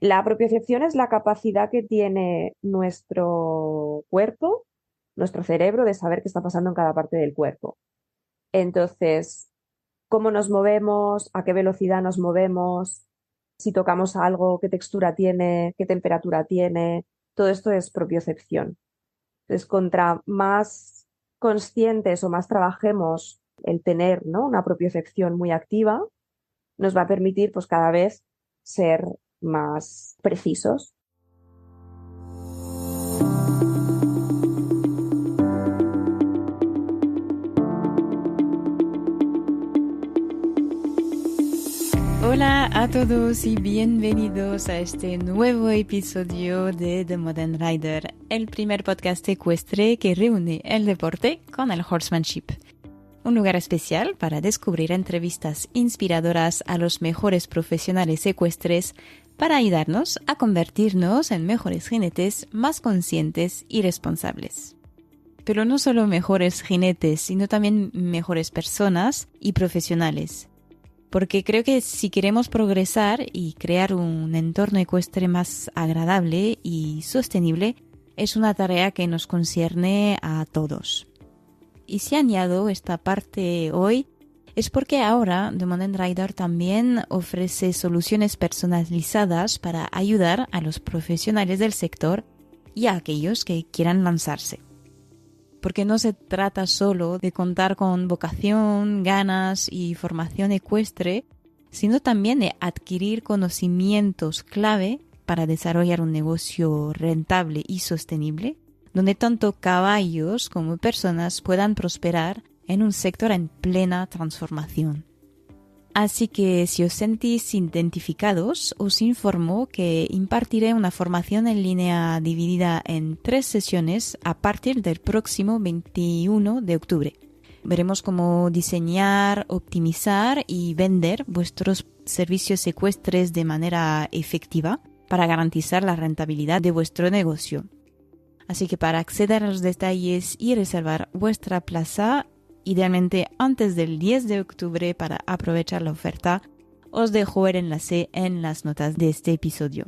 La propiocepción es la capacidad que tiene nuestro cuerpo, nuestro cerebro, de saber qué está pasando en cada parte del cuerpo. Entonces, cómo nos movemos, a qué velocidad nos movemos, si tocamos algo, qué textura tiene, qué temperatura tiene, todo esto es propiocepción. Entonces, contra más conscientes o más trabajemos el tener, ¿no?, una propiocepción muy activa, nos va a permitir pues cada vez ser más precisos. Hola a todos y bienvenidos a este nuevo episodio de The Modern Rider, el primer podcast ecuestre que reúne el deporte con el horsemanship. Un lugar especial para descubrir entrevistas inspiradoras a los mejores profesionales ecuestres para ayudarnos a convertirnos en mejores jinetes más conscientes y responsables. Pero no solo mejores jinetes, sino también mejores personas y profesionales. Porque creo que si queremos progresar y crear un entorno ecuestre más agradable y sostenible, es una tarea que nos concierne a todos. Y si añado esta parte hoy, es porque ahora The Modern Rider también ofrece soluciones personalizadas para ayudar a los profesionales del sector y a aquellos que quieran lanzarse. Porque no se trata solo de contar con vocación, ganas y formación ecuestre, sino también de adquirir conocimientos clave para desarrollar un negocio rentable y sostenible, donde tanto caballos como personas puedan prosperar en un sector en plena transformación. Así que si os sentís identificados, os informo que impartiré una formación en línea dividida en 3 sesiones a partir del próximo 21 de octubre. Veremos cómo diseñar, optimizar y vender vuestros servicios ecuestres de manera efectiva para garantizar la rentabilidad de vuestro negocio. Así que para acceder a los detalles y reservar vuestra plaza, idealmente antes del 10 de octubre para aprovechar la oferta, os dejo el enlace en las notas de este episodio.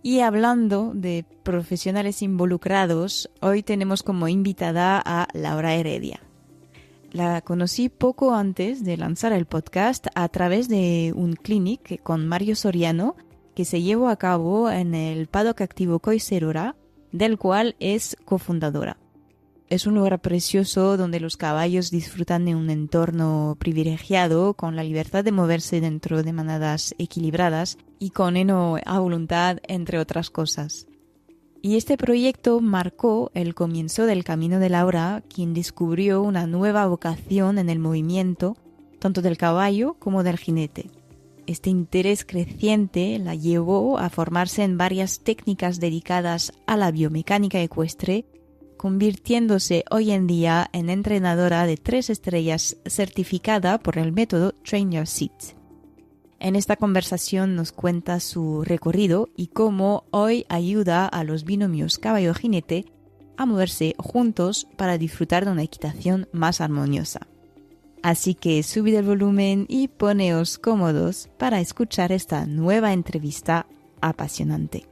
Y hablando de profesionales involucrados, hoy tenemos como invitada a Laura Heredia. La conocí poco antes de lanzar el podcast a través de un clinic con Mario Soriano que se llevó a cabo en el Paddock Activo Coiserura, del cual es cofundadora. Es un lugar precioso donde los caballos disfrutan de un entorno privilegiado con la libertad de moverse dentro de manadas equilibradas y con heno a voluntad, entre otras cosas. Y este proyecto marcó el comienzo del camino de Laura, quien descubrió una nueva vocación en el movimiento, tanto del caballo como del jinete. Este interés creciente la llevó a formarse en varias técnicas dedicadas a la biomecánica ecuestre, convirtiéndose hoy en día en entrenadora de 3 estrellas certificada por el método Train Your Seat. En esta conversación nos cuenta su recorrido y cómo hoy ayuda a los binomios caballo-jinete a moverse juntos para disfrutar de una equitación más armoniosa. Así que subid el volumen y poneos cómodos para escuchar esta nueva entrevista apasionante.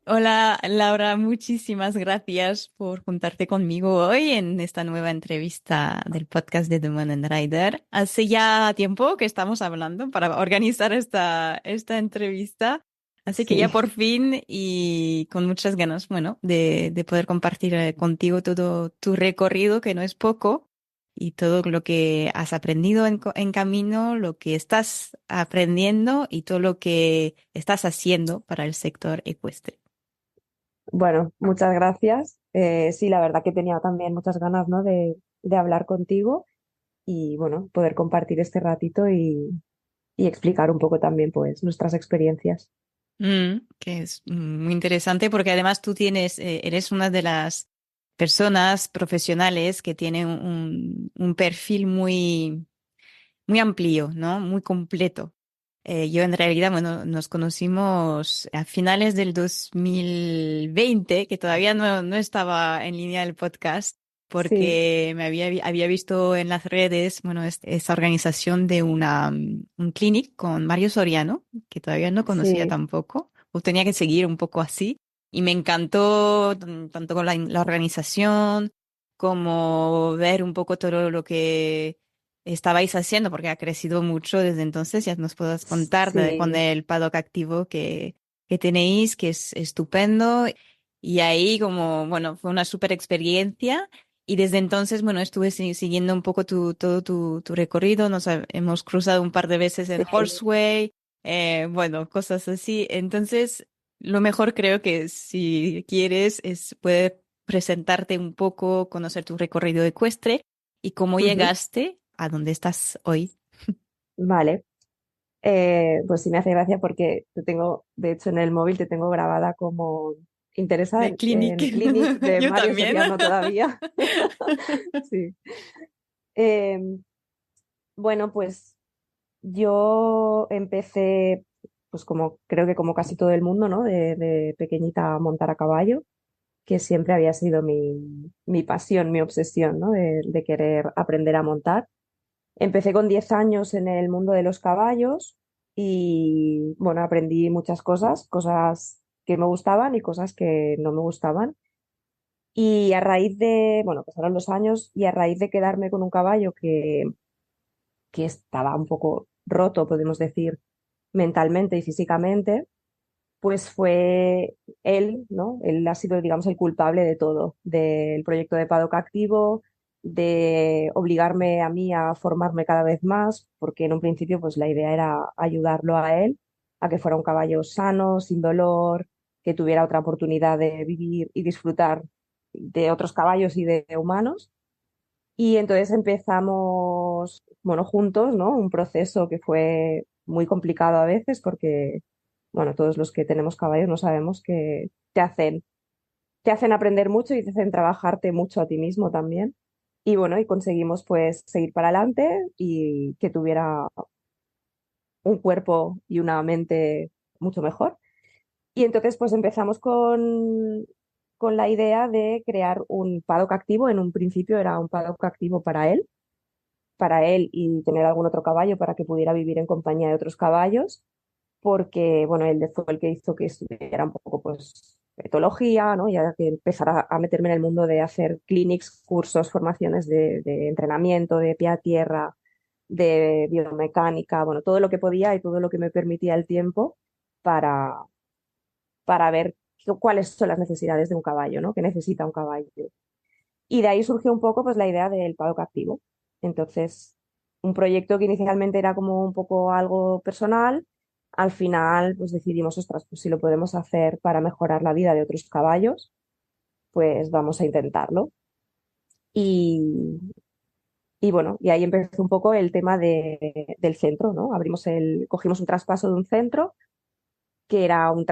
Hola Laura, muchísimas gracias por juntarte conmigo hoy en esta nueva entrevista del podcast de The Modern Rider. Hace ya tiempo que estamos hablando para organizar esta entrevista, así que ya Sí. por fin y con muchas ganas, bueno, de poder compartir contigo todo tu recorrido, que no es poco, y todo lo que has aprendido en camino, lo que estás aprendiendo y todo lo que estás haciendo para el sector ecuestre. Bueno, muchas gracias. Sí, la verdad que tenía también muchas ganas, ¿no?, de hablar contigo y bueno, poder compartir este ratito y explicar un poco también pues nuestras experiencias. Que es muy interesante porque además tú eres una de las personas profesionales que tiene un perfil muy amplio, ¿no? Muy completo. Yo en realidad, bueno, nos conocimos a finales del 2020, que todavía no estaba en línea el podcast. sí, porque había visto en las redes, bueno, esta organización de un clinic con Mario Soriano, que todavía no conocía sí, tampoco, o tenía que seguir un poco así, y me encantó tanto con la organización como ver un poco todo lo que estabais haciendo, porque ha crecido mucho desde entonces, ya nos puedes contar con sí, el paddock activo que tenéis, que es estupendo. Y ahí como, bueno, fue una súper experiencia. Y desde entonces, bueno, estuve siguiendo un poco todo tu recorrido. Hemos cruzado un par de veces en sí. Horseway, bueno, cosas así. Entonces, lo mejor creo que si quieres es poder presentarte un poco, conocer tu recorrido ecuestre y cómo Ujú. llegaste a donde estás hoy. Vale. Pues sí me hace gracia porque te tengo, de hecho en el móvil te tengo grabada como interesada De en, Clinic. en Clinic de Yo Mario también. Soriano todavía. Sí. Eh, bueno, pues yo empecé, pues como creo que como casi todo el mundo, ¿no? De pequeñita a montar a caballo, que siempre había sido mi pasión, mi obsesión, ¿no? De querer aprender a montar. Empecé con 10 años en el mundo de los caballos y bueno, aprendí muchas cosas, cosas que me gustaban y cosas que no me gustaban. Y a raíz de, bueno, pasaron los años y a raíz de quedarme con un caballo que estaba un poco roto, podemos decir, mentalmente y físicamente, pues fue él, ¿no? Él ha sido, digamos, el culpable de todo, del proyecto de Paddock Activo, de obligarme a mí a formarme cada vez más, porque en un principio, pues la idea era ayudarlo a él, a que fuera un caballo sano, sin dolor, que tuviera otra oportunidad de vivir y disfrutar de otros caballos y de humanos. Y entonces empezamos, bueno, juntos, ¿no? Un proceso que fue muy complicado a veces porque, bueno, todos los que tenemos caballos no sabemos que te hacen aprender mucho y te hacen trabajarte mucho a ti mismo también. Y bueno, y conseguimos pues seguir para adelante y que tuviera un cuerpo y una mente mucho mejor. Y entonces pues empezamos con la idea de crear un paddock activo. En un principio era un paddock activo para él y tener algún otro caballo para que pudiera vivir en compañía de otros caballos, porque, bueno, él fue el que hizo que estudiara un poco, pues, etología, ¿no? Ya que empezara a meterme en el mundo de hacer clinics, cursos, formaciones de entrenamiento, de pie a tierra, de biomecánica, bueno, todo lo que podía y todo lo que me permitía el tiempo para, para ver cuáles son las necesidades de un caballo, ¿no? ¿Qué necesita un caballo? Y de ahí surgió un poco pues la idea del paddock activo. Entonces, un proyecto que inicialmente era como un poco algo personal, al final pues decidimos, ostras, pues si lo podemos hacer para mejorar la vida de otros caballos, pues vamos a intentarlo. Y, y bueno, y ahí empezó un poco el tema del centro, ¿no? Cogimos un traspaso de un centro que era un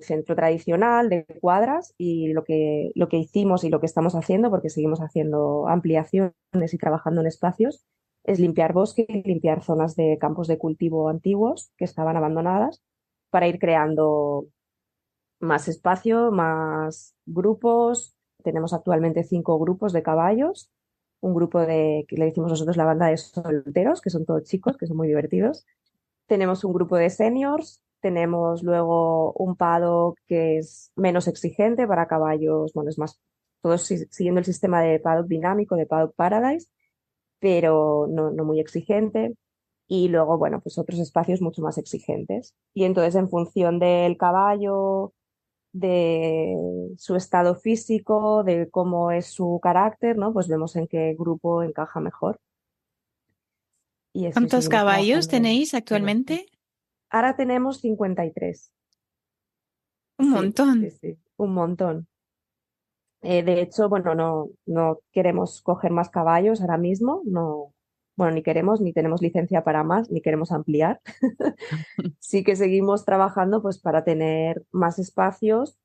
centro tradicional de cuadras y lo que hicimos y lo que estamos haciendo, porque seguimos haciendo ampliaciones y trabajando en espacios, es limpiar bosque, limpiar zonas de campos de cultivo antiguos que estaban abandonadas para ir creando más espacio, más grupos. Tenemos actualmente 5 grupos de caballos, un grupo que le decimos nosotros la banda de solteros, que son todos chicos, que son muy divertidos. Tenemos un grupo de seniors, tenemos luego un paddock que es menos exigente para caballos, bueno, es más, todos siguiendo el sistema de paddock dinámico, de paddock paradise, pero no muy exigente. Y luego, bueno, pues otros espacios mucho más exigentes. Y entonces, en función del caballo, de su estado físico, de cómo es su carácter, ¿no? Pues vemos en qué grupo encaja mejor. Y así ¿Cuántos seguimos caballos trabajando tenéis en esto. actualmente? Ahora tenemos 53. Un Sí, montón. sí, sí, un montón. De hecho, bueno, no queremos coger más caballos ahora mismo, no, bueno, ni queremos, ni tenemos licencia para más, ni queremos ampliar. Sí que seguimos trabajando pues para tener más espacios,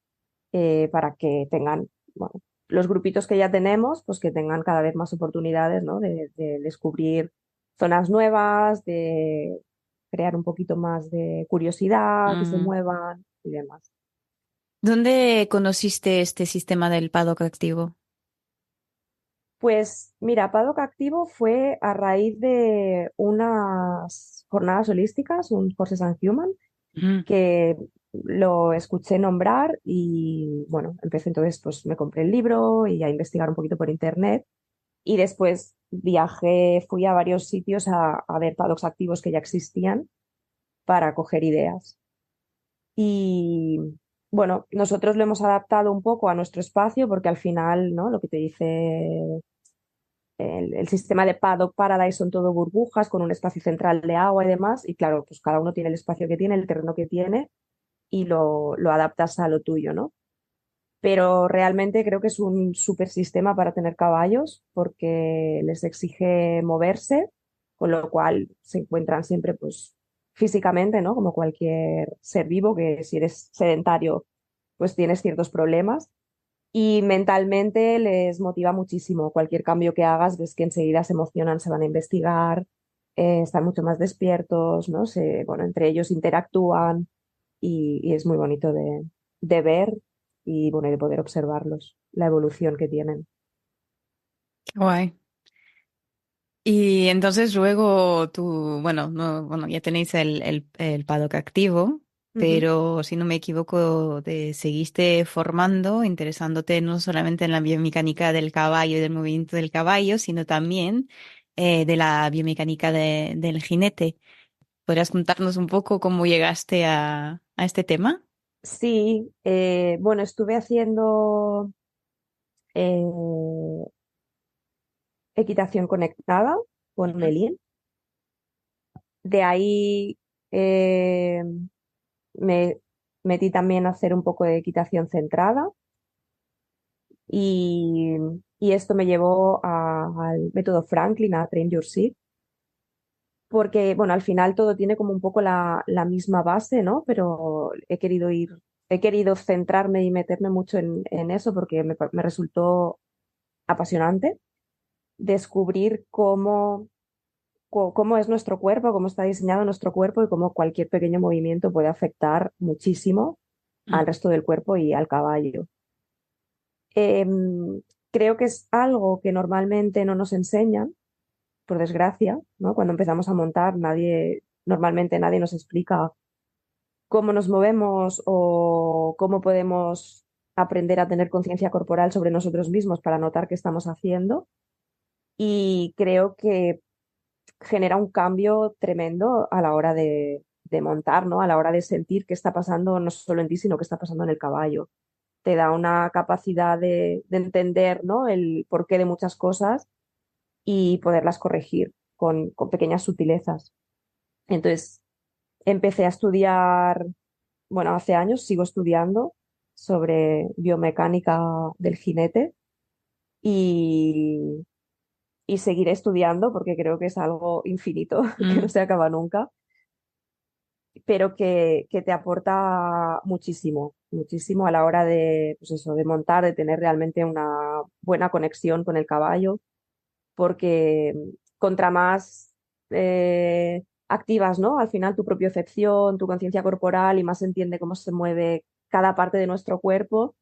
para que tengan, bueno, los grupitos que ya tenemos, pues que tengan cada vez más oportunidades, ¿no? De descubrir zonas nuevas, de crear un poquito más de curiosidad, que se Mm. muevan y demás. ¿Dónde conociste este sistema del paddock activo? Pues mira, Paddock Activo fue a raíz de unas jornadas holísticas, un Horses and Human, Ujú. que lo escuché nombrar y bueno, empecé entonces, pues me compré el libro y a investigar un poquito por internet y después viajé, fui a varios sitios a ver paddocks activos que ya existían para coger ideas. Y bueno, nosotros lo hemos adaptado un poco a nuestro espacio porque al final, ¿no? Lo que te dice el sistema de Paddock Paradise son todo burbujas con un espacio central de agua y demás. Y claro, pues cada uno tiene el espacio que tiene, el terreno que tiene y lo adaptas a lo tuyo, ¿no? Pero realmente creo que es un súper sistema para tener caballos porque les exige moverse, con lo cual se encuentran siempre pues físicamente, ¿no? Como cualquier ser vivo, que si eres sedentario pues tienes ciertos problemas y mentalmente les motiva muchísimo. Cualquier cambio que hagas, ves que enseguida se emocionan, se van a investigar, están mucho más despiertos, ¿no? Bueno, entre ellos interactúan y es muy bonito de ver y bueno, y de poder observarlos, la evolución que tienen. Qué guay. Y entonces luego tú, bueno, no, bueno, ya tenéis el paddock activo, Ujú. pero si no me equivoco, te seguiste formando, interesándote no solamente en la biomecánica del caballo y del movimiento del caballo, sino también de la biomecánica del jinete. ¿Podrías contarnos un poco cómo llegaste a este tema? Sí, bueno, estuve haciendo eh, equitación conectada con Melín. De ahí eh, me metí también a hacer un poco de equitación centrada y, y esto me llevó al método Franklin, a Train Your Seat, porque bueno, al final todo tiene como un poco la misma base, ¿no? Pero he querido centrarme y meterme mucho en eso porque me resultó apasionante descubrir cómo es nuestro cuerpo, cómo está diseñado nuestro cuerpo y cómo cualquier pequeño movimiento puede afectar muchísimo Mm. al resto del cuerpo y al caballo. Creo que es algo que normalmente no nos enseñan, por desgracia, ¿no? Cuando empezamos a montar, normalmente nadie nos explica cómo nos movemos o cómo podemos aprender a tener conciencia corporal sobre nosotros mismos para notar qué estamos haciendo. Y creo que genera un cambio tremendo a la hora de montar, ¿no? A la hora de sentir qué está pasando no solo en ti, sino qué está pasando en el caballo. Te da una capacidad de entender, ¿no? El porqué de muchas cosas y poderlas corregir con pequeñas sutilezas. Entonces, empecé a estudiar, bueno, hace años sigo estudiando sobre biomecánica del jinete y, y seguiré estudiando porque creo que es algo infinito, que no Mm. se acaba nunca, pero que te aporta muchísimo, muchísimo a la hora de, pues eso, de montar, de tener realmente una buena conexión con el caballo, porque contra más activas, ¿no? Al final tu propiocepción, tu conciencia corporal y más entiende cómo se mueve cada parte de nuestro cuerpo,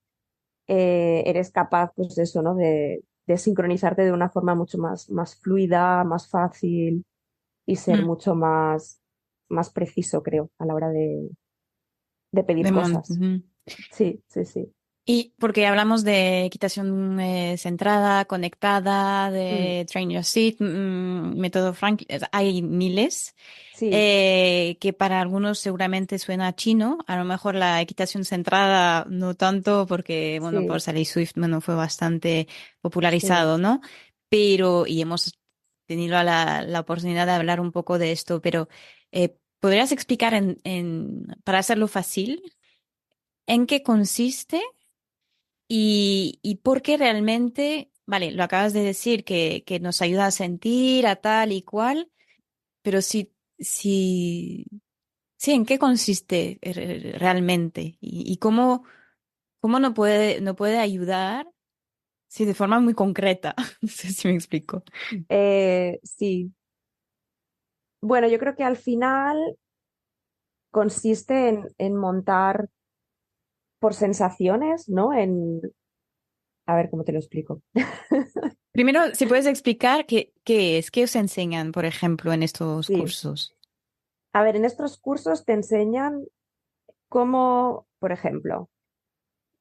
eres capaz, pues eso, ¿no? De sincronizarte de una forma mucho más fluida, más fácil y ser Mm. mucho más preciso, creo, a la hora de pedir cosas. Ujú. Sí, sí, sí. Y porque hablamos de equitación centrada, conectada, Mm, de Train Your Seat, método Frank, hay miles sí, que para algunos seguramente suena chino, a lo mejor la equitación centrada no tanto porque, bueno, por sí, Sally Swift, bueno, fue bastante sí. popularizado, ¿no? Pero, y hemos tenido la oportunidad de hablar un poco de esto, pero ¿podrías explicar para hacerlo fácil, en qué consiste? Y por qué realmente, vale, lo acabas de decir, que nos ayuda a sentir, a tal y cual, pero sí, sí, ¿en qué consiste realmente? Y cómo no puede ayudar, sí, de forma muy concreta. No sé si me explico. Sí. Bueno, yo creo que al final consiste en montar por sensaciones, ¿no? A ver cómo te lo explico. Primero, si puedes explicar qué os enseñan, por ejemplo, en estos Sí. cursos. A ver, en estos cursos te enseñan cómo, por ejemplo,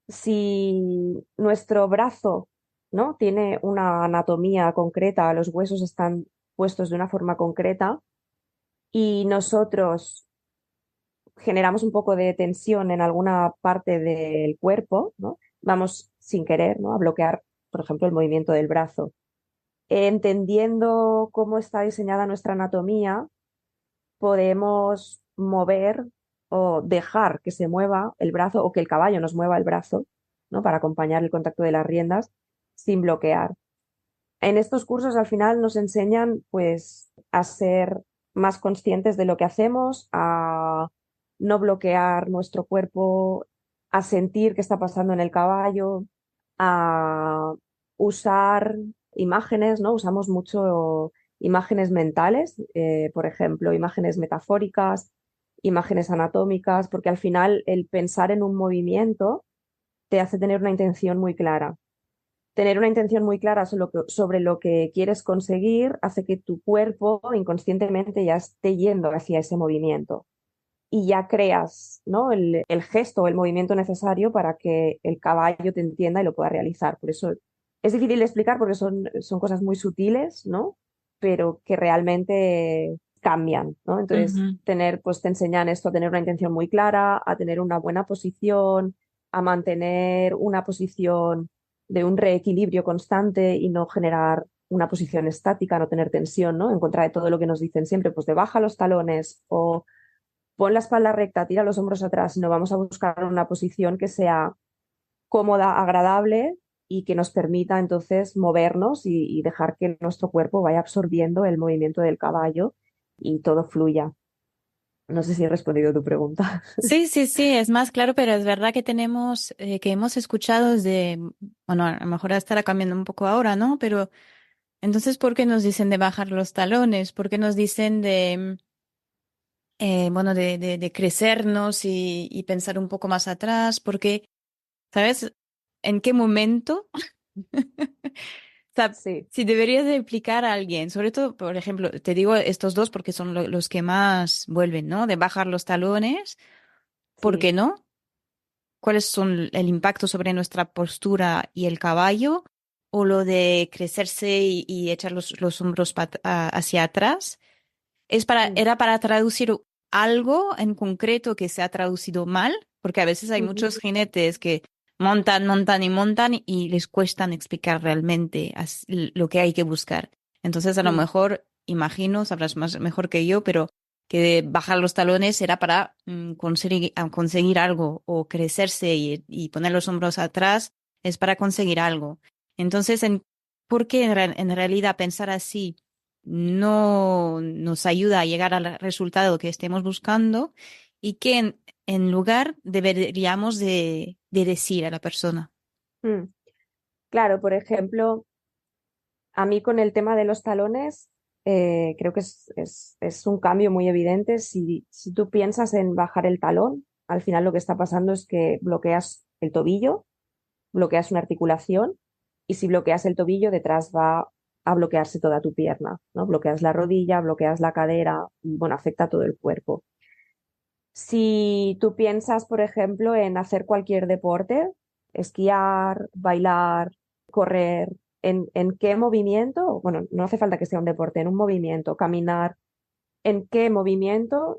si nuestro brazo, ¿no? tiene una anatomía concreta, los huesos están puestos de una forma concreta y nosotros generamos un poco de tensión en alguna parte del cuerpo, ¿no? Vamos sin querer, ¿no? a bloquear, por ejemplo, el movimiento del brazo. Entendiendo cómo está diseñada nuestra anatomía, podemos mover o dejar que se mueva el brazo o que el caballo nos mueva el brazo, ¿no? Para acompañar el contacto de las riendas sin bloquear. En estos cursos al final nos enseñan pues a ser más conscientes de lo que hacemos, a no bloquear nuestro cuerpo, a sentir qué está pasando en el caballo, a usar imágenes, ¿no? Usamos mucho imágenes mentales, por ejemplo, imágenes metafóricas, imágenes anatómicas, porque al final el pensar en un movimiento te hace tener una intención muy clara. Tener una intención muy clara sobre lo que quieres conseguir hace que tu cuerpo inconscientemente ya esté yendo hacia ese movimiento y ya creas, ¿no? el gesto o el movimiento necesario para que el caballo te entienda y lo pueda realizar. Por eso es difícil de explicar porque son cosas muy sutiles, ¿no? Pero que realmente cambian, ¿no? Entonces, Ujú. pues te enseñan esto a tener una intención muy clara, a tener una buena posición, a mantener una posición de un reequilibrio constante y no generar una posición estática, no tener tensión, ¿no? En contra de todo lo que nos dicen siempre, pues de baja los talones o pon la espalda recta, tira los hombros atrás, sino vamos a buscar una posición que sea cómoda, agradable y que nos permita entonces movernos y dejar que nuestro cuerpo vaya absorbiendo el movimiento del caballo y todo fluya. No sé si he respondido a tu pregunta. Sí, sí, sí, es más claro, pero es verdad que que hemos escuchado desde, bueno, a lo mejor estará cambiando un poco ahora, ¿no? Pero entonces, ¿por qué nos dicen de bajar los talones? ¿Por qué nos dicen bueno, de crecernos y pensar un poco más atrás? Porque, ¿sabes? ¿En qué momento? O sea, Sí, si deberías de explicar a alguien, sobre todo, por ejemplo, te digo estos dos porque son los que más vuelven, ¿no? De bajar los talones, ¿por qué sí. no? ¿Cuáles son el impacto sobre nuestra postura y el caballo? ¿O lo de crecerse y echar los hombros hacia atrás? Mm, ¿Era para traducir algo en concreto que se ha traducido mal? Porque a veces hay ujú, muchos jinetes que montan, montan y montan y les cuestan explicar realmente lo que hay que buscar. Entonces, a lo mm. mejor, imagino, sabrás más mejor que yo, pero que bajar los talones era para conseguir algo o crecerse y poner los hombros atrás es para conseguir algo. Entonces, ¿por qué en realidad pensar así no nos ayuda a llegar al resultado que estemos buscando y que en lugar deberíamos de decir a la persona? Mm. Claro, por ejemplo, a mí con el tema de los talones, creo que es un cambio muy evidente. Si tú piensas en bajar el talón, al final lo que está pasando es que bloqueas el tobillo, bloqueas una articulación y si bloqueas el tobillo, detrás va a bloquearse toda tu pierna, ¿no? Bloqueas la rodilla, bloqueas la cadera y bueno, afecta a todo el cuerpo. Si tú piensas, por ejemplo, en hacer cualquier deporte, esquiar, bailar, correr, en qué movimiento, bueno, no hace falta que sea un deporte, en un movimiento, caminar, ¿en qué movimiento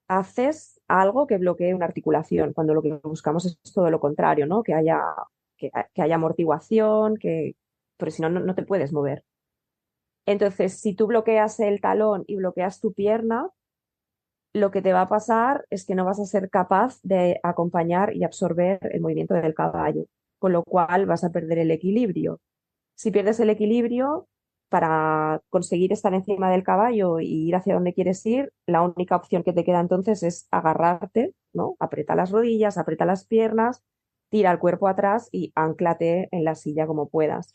haces algo que bloquee una articulación? Cuando lo que buscamos es todo lo contrario, ¿no? Que haya amortiguación, porque si no, no te puedes mover. Entonces, si tú bloqueas el talón y bloqueas tu pierna, lo que te va a pasar es que no vas a ser capaz de acompañar y absorber el movimiento del caballo, con lo cual vas a perder el equilibrio. Si pierdes el equilibrio, para conseguir estar encima del caballo y ir hacia donde quieres ir, la única opción que te queda entonces es agarrarte, ¿no? Aprieta las rodillas, aprieta las piernas, tira el cuerpo atrás y anclate en la silla como puedas.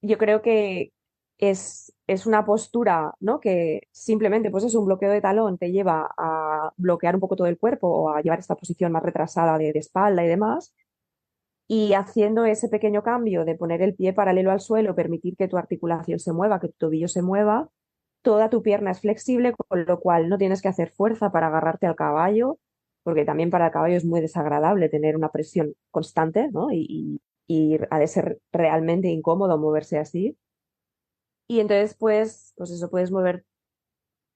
Yo creo que es una postura, ¿no? Que simplemente, pues es un bloqueo de talón, te lleva a bloquear un poco todo el cuerpo o a llevar esta posición más retrasada de espalda y demás. Y haciendo ese pequeño cambio de poner el pie paralelo al suelo, permitir que tu articulación se mueva, que tu tobillo se mueva, toda tu pierna es flexible, con lo cual no tienes que hacer fuerza para agarrarte al caballo, porque también para el caballo es muy desagradable tener una presión constante, ¿no? Y ha de ser realmente incómodo moverse así. Y entonces, pues eso, puedes mover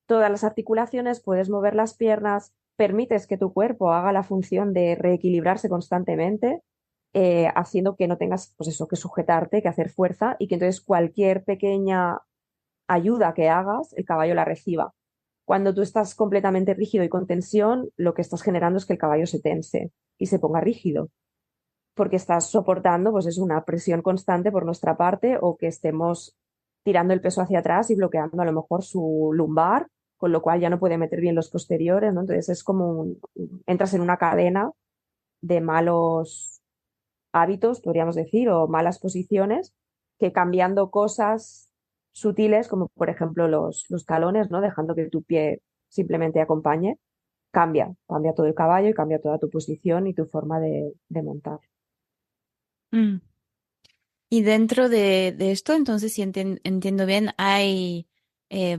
todas las articulaciones, puedes mover las piernas, permites que tu cuerpo haga la función de reequilibrarse constantemente, haciendo que no tengas, pues eso, que sujetarte, que hacer fuerza y que entonces cualquier pequeña ayuda que hagas, el caballo la reciba. Cuando tú estás completamente rígido y con tensión, lo que estás generando es que el caballo se tense y se ponga rígido, porque estás soportando, pues es una presión constante por nuestra parte o que estemos tirando el peso hacia atrás y bloqueando a lo mejor su lumbar, con lo cual ya no puede meter bien los posteriores, ¿no? Entonces es como entras en una cadena de malos hábitos, podríamos decir, o malas posiciones, que cambiando cosas sutiles, como por ejemplo los talones, ¿no? Dejando que tu pie simplemente acompañe, cambia todo el caballo y cambia toda tu posición y tu forma de montar. Mm. Y dentro de esto, entonces, si entiendo bien, hay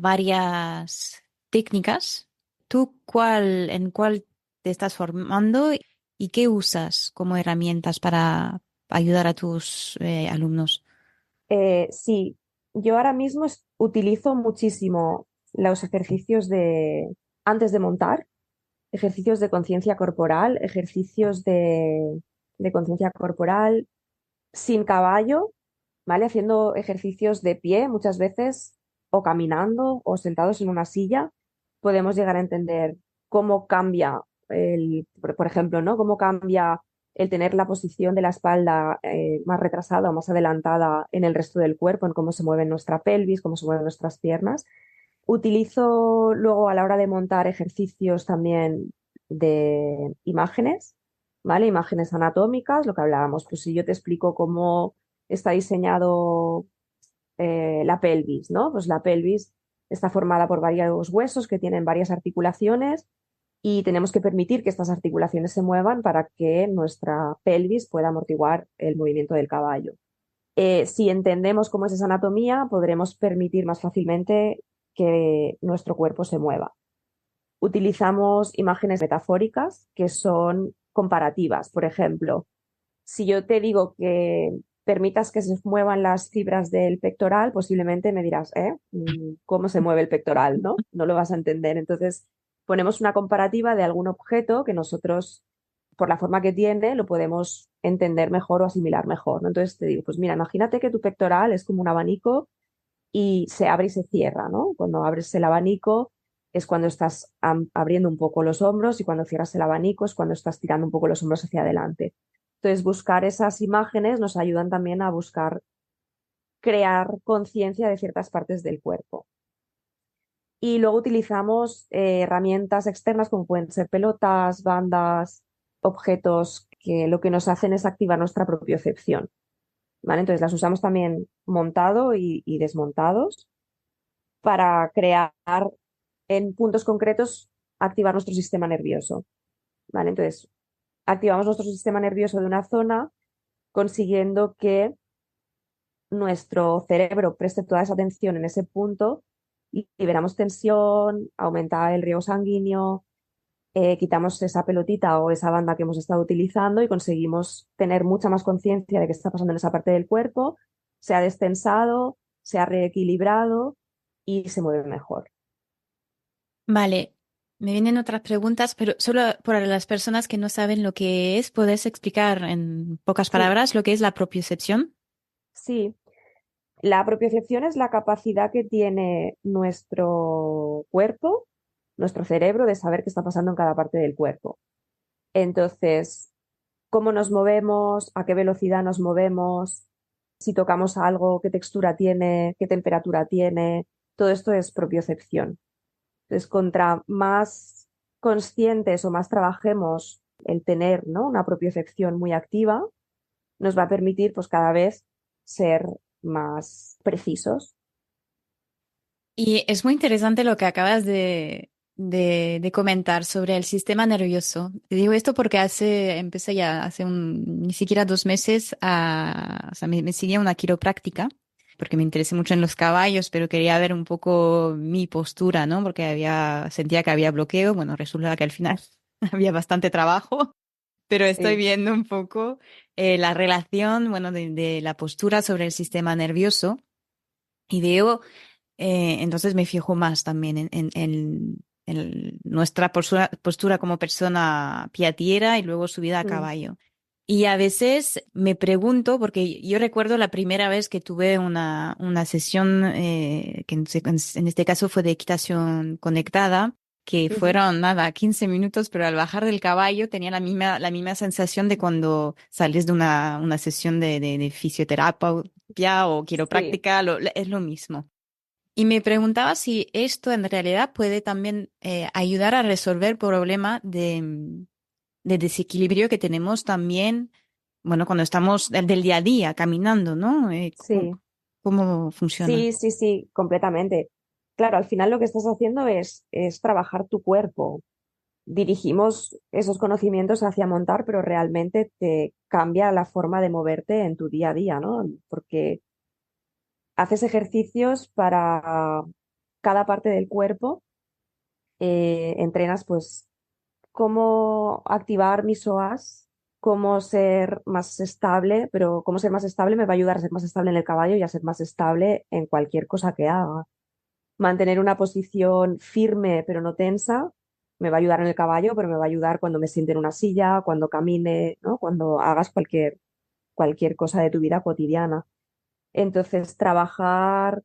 varias técnicas. ¿En cuál te estás formando y qué usas como herramientas para ayudar a tus alumnos? Sí, yo ahora mismo utilizo muchísimo los ejercicios de antes de montar, ejercicios de conciencia corporal, ejercicios de conciencia corporal sin caballo, ¿vale? Haciendo ejercicios de pie muchas veces, o caminando, o sentados en una silla, podemos llegar a entender cómo cambia por ejemplo, ¿no? Cómo cambia el tener la posición de la espalda más retrasada o más adelantada en el resto del cuerpo, en cómo se mueve nuestra pelvis, cómo se mueven nuestras piernas. Utilizo luego a la hora de montar ejercicios también de imágenes, ¿vale? Imágenes anatómicas, lo que hablábamos. Pues si yo te explico cómo está diseñado la pelvis, ¿no? Pues la pelvis está formada por varios huesos que tienen varias articulaciones y tenemos que permitir que estas articulaciones se muevan para que nuestra pelvis pueda amortiguar el movimiento del caballo. Si entendemos cómo es esa anatomía, podremos permitir más fácilmente que nuestro cuerpo se mueva. Utilizamos imágenes metafóricas que son comparativas. Por ejemplo, si yo te digo que permitas que se muevan las fibras del pectoral, posiblemente me dirás, ¿eh? ¿Cómo se mueve el pectoral? ¿No? No lo vas a entender. Entonces, ponemos una comparativa de algún objeto que nosotros, por la forma que tiene, lo podemos entender mejor o asimilar mejor, ¿no? Entonces te digo, pues mira, imagínate que tu pectoral es como un abanico y se abre y se cierra, ¿no? Cuando abres el abanico es cuando estás abriendo un poco los hombros y cuando cierras el abanico es cuando estás tirando un poco los hombros hacia adelante. Entonces, buscar esas imágenes nos ayudan también a buscar crear conciencia de ciertas partes del cuerpo. Y luego utilizamos herramientas externas como pueden ser pelotas, bandas, objetos que lo que nos hacen es activar nuestra propiocepción, ¿vale? Entonces las usamos también montado y desmontados para crear en puntos concretos, activar nuestro sistema nervioso, ¿vale? Entonces activamos nuestro sistema nervioso de una zona consiguiendo que nuestro cerebro preste toda esa atención en ese punto, liberamos tensión, aumenta el riego sanguíneo, quitamos esa pelotita o esa banda que hemos estado utilizando y conseguimos tener mucha más conciencia de qué está pasando en esa parte del cuerpo, se ha destensado, se ha reequilibrado y se mueve mejor. Vale, me vienen otras preguntas, pero solo para las personas que no saben lo que es, ¿puedes explicar en pocas Sí, palabras lo que es la propiocepción? sí. La propiocepción es la capacidad que tiene nuestro cuerpo, nuestro cerebro, de saber qué está pasando en cada parte del cuerpo. Entonces, cómo nos movemos, a qué velocidad nos movemos, si tocamos algo, qué textura tiene, qué temperatura tiene, todo esto es propiocepción. Entonces, contra más conscientes o más trabajemos el tener, ¿no? Una propiocepción muy activa, nos va a permitir pues cada vez ser más precisos. Y es muy interesante lo que acabas de comentar sobre el sistema nervioso. Te digo esto porque empecé ya hace ni siquiera 2 meses o sea, me seguía una quiropráctica porque me interesé mucho en los caballos, pero quería ver un poco mi postura, ¿no? Porque sentía que había bloqueo. Bueno, resulta que al final había bastante trabajo, pero estoy Sí, viendo un poco la relación, bueno, de la postura sobre el sistema nervioso y veo entonces me fijo más también en nuestra postura como persona piatiera y luego subida a mm, caballo. Y a veces me pregunto, porque yo recuerdo la primera vez que tuve una sesión, que en este caso fue de equitación conectada, que ujú, fueron nada, 15 minutos, pero al bajar del caballo tenía la misma sensación de cuando sales de una sesión de fisioterapia o sí, quiropráctica, es lo mismo. Y me preguntaba si esto en realidad puede también ayudar a resolver el problema de desequilibrio que tenemos también, bueno, cuando estamos del día a día caminando, ¿no? ¿Cómo, sí, cómo funciona? sí, sí, sí, completamente. Claro, al final lo que estás haciendo es trabajar tu cuerpo. Dirigimos esos conocimientos hacia montar, pero realmente te cambia la forma de moverte en tu día a día, ¿no? Porque haces ejercicios para cada parte del cuerpo, entrenas pues cómo activar mis psoas, cómo ser más estable, pero cómo ser más estable me va a ayudar a ser más estable en el caballo y a ser más estable en cualquier cosa que haga. Mantener una posición firme pero no tensa me va a ayudar en el caballo, pero me va a ayudar cuando me siente en una silla, cuando camine, ¿no? Cuando hagas cualquier cosa de tu vida cotidiana. Entonces, trabajar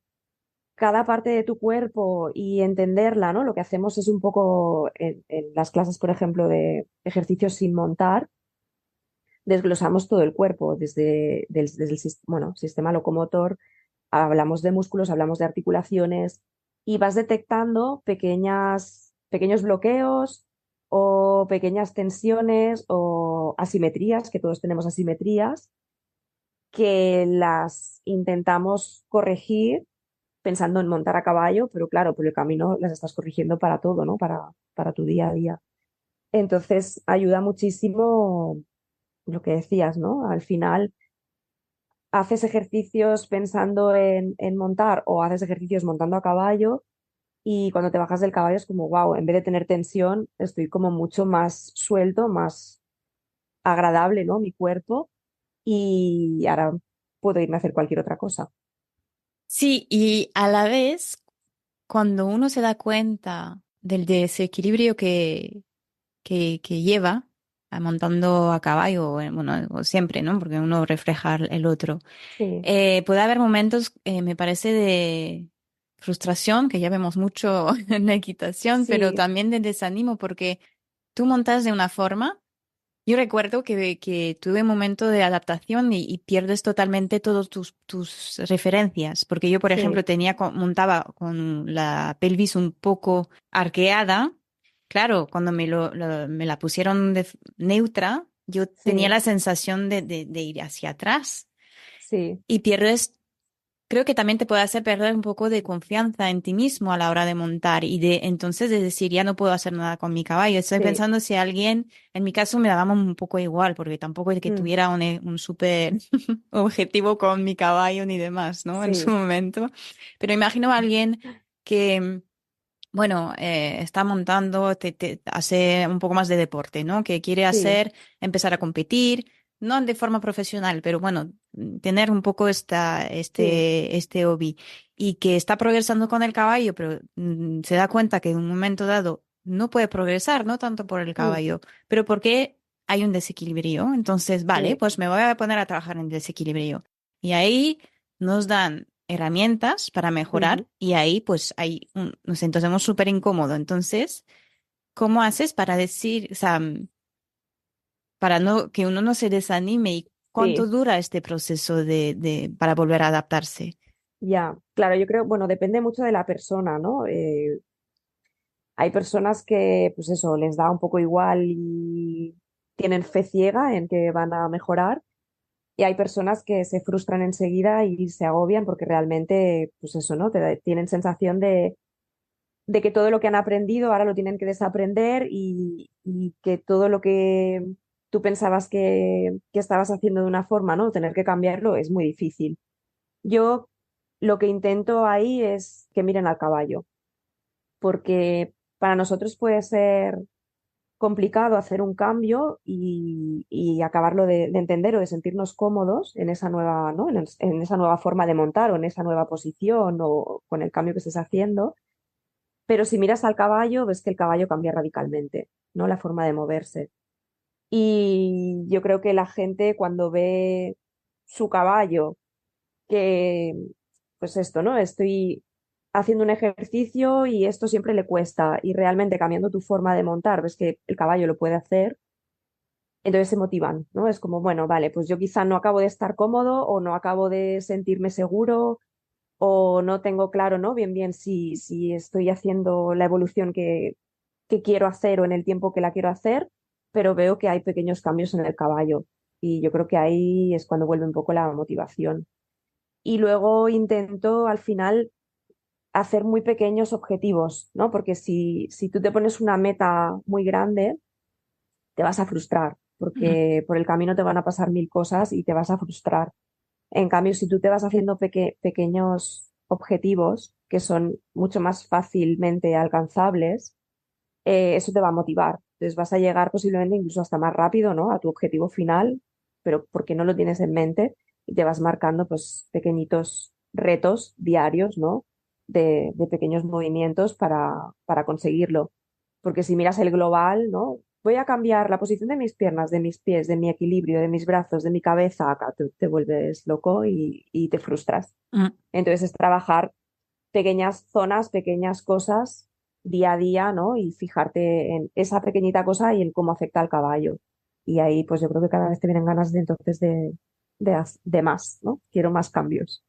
cada parte de tu cuerpo y entenderla, ¿no? Lo que hacemos es un poco en las clases, por ejemplo, de ejercicios sin montar, desglosamos todo el cuerpo, desde el bueno, sistema locomotor, hablamos de músculos, hablamos de articulaciones y vas detectando pequeños bloqueos o pequeñas tensiones o asimetrías, que todos tenemos asimetrías, que las intentamos corregir pensando en montar a caballo, pero claro, por el camino las estás corrigiendo para todo, ¿no? Para tu día a día. Entonces, ayuda muchísimo lo que decías, ¿no? Al final, haces ejercicios pensando en montar o haces ejercicios montando a caballo y cuando te bajas del caballo es como, wow, en vez de tener tensión, estoy como mucho más suelto, más agradable, ¿no? Mi cuerpo y ahora puedo irme a hacer cualquier otra cosa. Sí, y a la vez, cuando uno se da cuenta del desequilibrio que lleva montando a caballo, bueno, o siempre, ¿no? Porque uno refleja el otro. Sí, Puede haber momentos, me parece, de frustración, que ya vemos mucho en la equitación, pero sí, también de desánimo, porque tú montas de una forma. Yo recuerdo que tuve un momento de adaptación y pierdes totalmente todas tus referencias, porque yo, por ejemplo, sí, montaba con la pelvis un poco arqueada. Claro, cuando me la pusieron neutra, yo tenía sí, la sensación de ir hacia atrás sí, y pierdes. Creo que también te puede hacer perder un poco de confianza en ti mismo a la hora de montar y de entonces de decir, ya no puedo hacer nada con mi caballo. Estoy sí, pensando si alguien, en mi caso me daba un poco igual, porque tampoco es que mm, tuviera un súper objetivo con mi caballo ni demás, ¿no? En su sí, momento. Pero imagino a alguien que, bueno, está montando, hace un poco más de deporte, ¿no? Que quiere sí, empezar a competir, no de forma profesional, pero bueno, tener un poco sí, este hobby y que está progresando con el caballo, pero se da cuenta que en un momento dado no puede progresar, no tanto por el mm, caballo, pero porque hay un desequilibrio. Entonces, vale, sí, pues me voy a poner a trabajar en desequilibrio. Y ahí nos dan herramientas para mejorar ujú, y ahí pues nos sentimos súper incómodo. Entonces, ¿cómo haces para decir, o sea, para no que uno no se desanime y cuánto sí. dura este proceso para volver a adaptarse? Ya, claro, yo creo, bueno, depende mucho de la persona, ¿no? Hay personas que, pues eso, les da un poco igual y tienen fe ciega en que van a mejorar, y hay personas que se frustran enseguida y se agobian porque realmente, pues eso, ¿no? Tienen sensación de que todo lo que han aprendido ahora lo tienen que desaprender y que todo lo que tú pensabas que estabas haciendo de una forma, ¿no? Tener que cambiarlo es muy difícil. Yo lo que intento ahí es que miren al caballo, porque para nosotros puede ser complicado hacer un cambio y acabarlo de entender o de sentirnos cómodos en esa nueva, ¿no? En esa nueva forma de montar o en esa nueva posición o con el cambio que estés haciendo. Pero si miras al caballo, ves que el caballo cambia radicalmente, ¿no? La forma de moverse. Y yo creo que la gente cuando ve su caballo, que, pues esto, ¿no? Estoy haciendo un ejercicio y esto siempre le cuesta. Y realmente cambiando tu forma de montar, ves que el caballo lo puede hacer, entonces se motivan, ¿no? Es como, bueno, vale, pues yo quizá no acabo de estar cómodo o no acabo de sentirme seguro o no tengo claro, ¿no? Bien si estoy haciendo la evolución que quiero hacer o en el tiempo que la quiero hacer, pero veo que hay pequeños cambios en el caballo y yo creo que ahí es cuando vuelve un poco la motivación. Y luego intento al final hacer muy pequeños objetivos, ¿no? Porque si tú te pones una meta muy grande, te vas a frustrar, Mm. porque por el camino te van a pasar mil cosas y te vas a frustrar. En cambio, si tú te vas haciendo pequeños objetivos que son mucho más fácilmente alcanzables, eso te va a motivar. Entonces vas a llegar posiblemente incluso hasta más rápido, ¿no? A tu objetivo final, pero porque no lo tienes en mente y te vas marcando pues pequeñitos retos diarios, ¿no? De pequeños movimientos para conseguirlo. Porque si miras el global, ¿no? Voy a cambiar la posición de mis piernas, de mis pies, de mi equilibrio, de mis brazos, de mi cabeza, acá te vuelves loco y te frustras. Mm. Entonces es trabajar pequeñas zonas, pequeñas cosas día a día, ¿no? Y fijarte en esa pequeñita cosa y en cómo afecta al caballo. Y ahí, pues yo creo que cada vez te vienen ganas de entonces de más, ¿no? Quiero más cambios.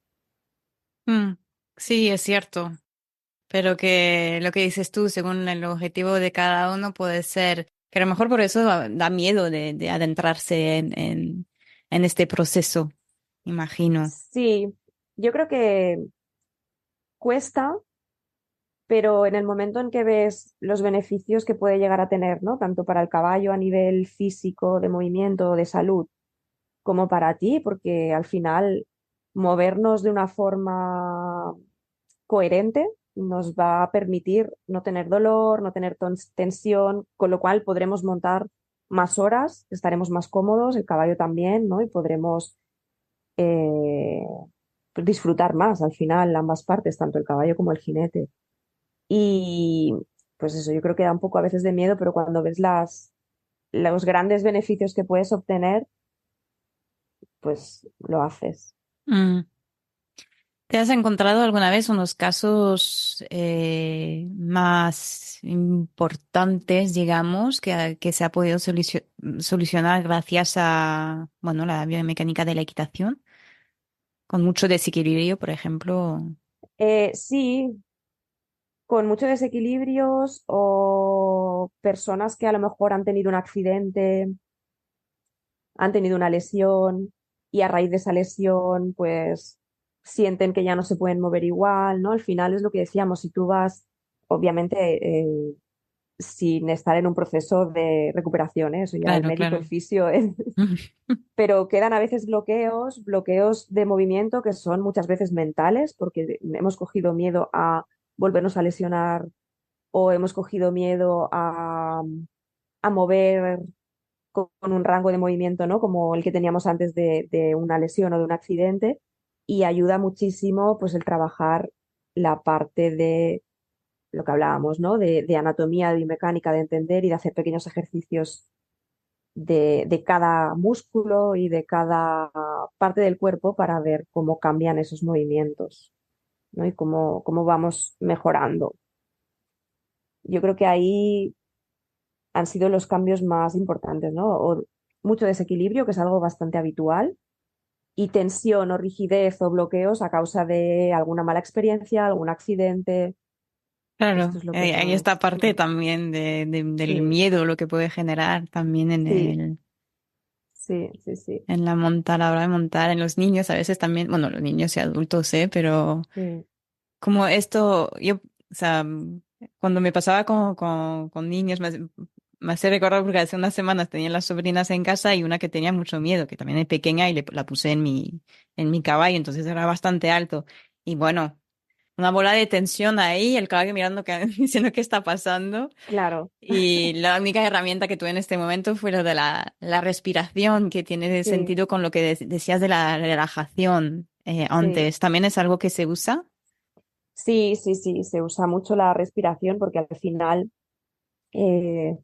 Mm. Sí, es cierto. Pero que lo que dices tú, según el objetivo de cada uno, puede ser que a lo mejor por eso da miedo de adentrarse en este proceso, imagino. Sí, yo creo que cuesta, pero en el momento en que ves los beneficios que puede llegar a tener, ¿no? Tanto para el caballo a nivel físico, de movimiento, de salud, como para ti, porque al final movernos de una forma coherente nos va a permitir no tener dolor, no tener tensión, con lo cual podremos montar más horas, estaremos más cómodos, el caballo también, ¿no? Y podremos eh, disfrutar más al final, ambas partes, tanto el caballo como el jinete. Y pues eso, yo creo que da un poco a veces de miedo, pero cuando ves los grandes beneficios que puedes obtener, pues lo haces. Mm. ¿Te has encontrado alguna vez unos casos más importantes, digamos, que se ha podido solucionar gracias a, bueno, la biomecánica de la equitación? Con mucho desequilibrio, por ejemplo. Sí, con muchos desequilibrios o personas que a lo mejor han tenido un accidente, han tenido una lesión y a raíz de esa lesión, pues sienten que ya no se pueden mover igual, ¿no? Al final es lo que decíamos, si tú vas, obviamente, sin estar en un proceso de recuperación, ¿eh? Eso ya el Claro, médico, el claro. fisio, pero quedan a veces bloqueos de movimiento que son muchas veces mentales, porque hemos cogido miedo a volvernos a lesionar o hemos cogido miedo a mover con un rango de movimiento, ¿no? Como el que teníamos antes de una lesión o de un accidente, y ayuda muchísimo pues el trabajar la parte de lo que hablábamos, ¿no? De anatomía, de biomecánica, de entender y de hacer pequeños ejercicios de cada músculo y de cada parte del cuerpo para ver cómo cambian esos movimientos, ¿no? Y cómo vamos mejorando. Yo creo que ahí han sido los cambios más importantes, ¿no? O mucho desequilibrio, que es algo bastante habitual, y tensión o rigidez o bloqueos a causa de alguna mala experiencia, algún accidente. Esto Claro, es lo que hay esta más. parte también del Sí, miedo, lo que puede generar también sí, sí, sí, sí, en la monta, a la hora de montar, en los niños a veces también, bueno, los niños y adultos, pero sí, como esto, yo, o sea, Cuando me pasaba con niños, me hace recordar porque hace unas semanas tenía las sobrinas en casa y una que tenía mucho miedo, que también es pequeña, y la puse en mi caballo, entonces era bastante alto. Y bueno, una bola de tensión ahí, el caballo mirando, diciendo qué está pasando. Claro, Y la única herramienta que tuve en este momento fue lo de la respiración, que tiene sí, sentido con lo que decías de la relajación sí. antes. ¿También es algo que se usa? Sí, sí, sí, se usa mucho la respiración porque al final eh,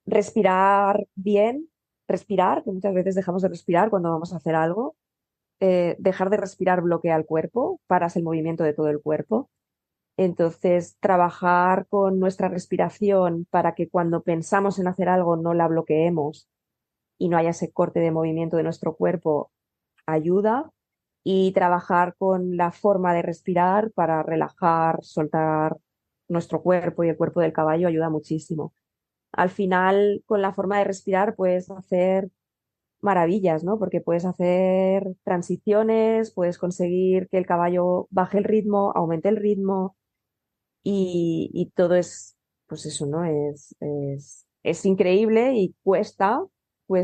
respirar bien, respirar, que muchas veces dejamos de respirar cuando vamos a hacer algo, dejar de respirar bloquea el cuerpo, paras el movimiento de todo el cuerpo. Entonces, trabajar con nuestra respiración para que cuando pensamos en hacer algo no la bloqueemos y no haya ese corte de movimiento de nuestro cuerpo ayuda. Y trabajar con la forma de respirar para relajar, soltar nuestro cuerpo y el cuerpo del caballo ayuda muchísimo. Al final, con la forma de respirar puedes hacer maravillas, ¿no? Porque puedes hacer transiciones, puedes conseguir que el caballo baje el ritmo, aumente el ritmo y todo es, pues eso, ¿no? Es increíble y cuesta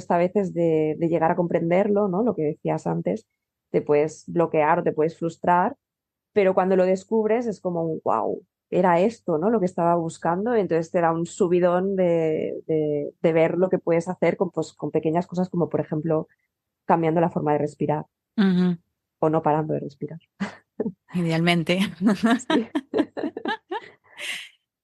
a veces de llegar a comprenderlo, ¿no? Lo que decías antes, te puedes bloquear o te puedes frustrar, pero cuando lo descubres es como un wow, era esto, ¿no? Lo que estaba buscando, y entonces te da un subidón de ver lo que puedes hacer con, pues, con pequeñas cosas como, por ejemplo, cambiando la forma de respirar Ujú, o no parando de respirar. idealmente. Sí,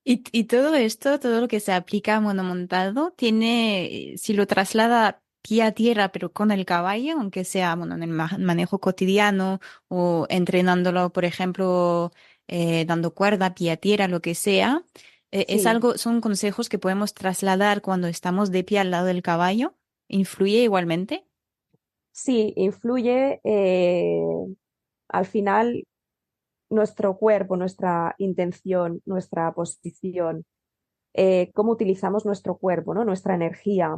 Y todo esto, todo lo que se aplica a monomontado, tiene, si lo traslada pie a tierra, pero con el caballo, aunque sea, bueno, en el manejo cotidiano o entrenándolo, por ejemplo, dando cuerda, pie a tierra, lo que sea, es sí, algo, son consejos que podemos trasladar cuando estamos de pie al lado del caballo. ¿Influye igualmente? sí, influye. Al final, nuestro cuerpo, nuestra intención, nuestra posición, cómo utilizamos nuestro cuerpo, ¿no? Nuestra energía.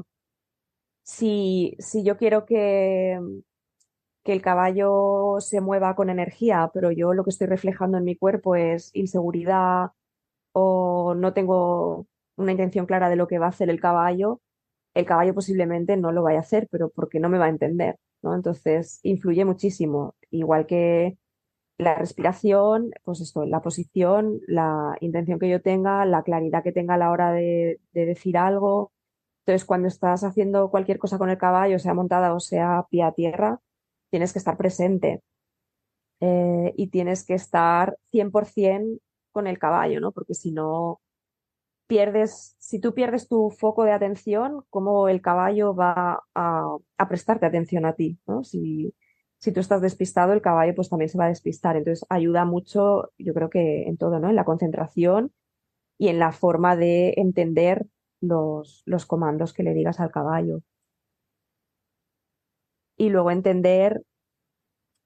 Si yo quiero que el caballo se mueva con energía, pero yo lo que estoy reflejando en mi cuerpo es inseguridad o no tengo una intención clara de lo que va a hacer el caballo posiblemente no lo vaya a hacer, pero porque no me va a entender, ¿no? Entonces, influye muchísimo, igual que la respiración, pues esto, la posición, la intención que yo tenga, la claridad que tenga a la hora de decir algo. Entonces, cuando estás haciendo cualquier cosa con el caballo, sea montada o sea pie a tierra, tienes que estar presente y tienes que estar 100% con el caballo, ¿no? Porque si no, si tú pierdes tu foco de atención, ¿cómo el caballo va a prestarte atención a ti, ¿no? Si tú estás despistado, el caballo pues también se va a despistar. Entonces ayuda mucho, yo creo que en todo, ¿no? En la concentración y en la forma de entender los comandos que le digas al caballo. Y luego entender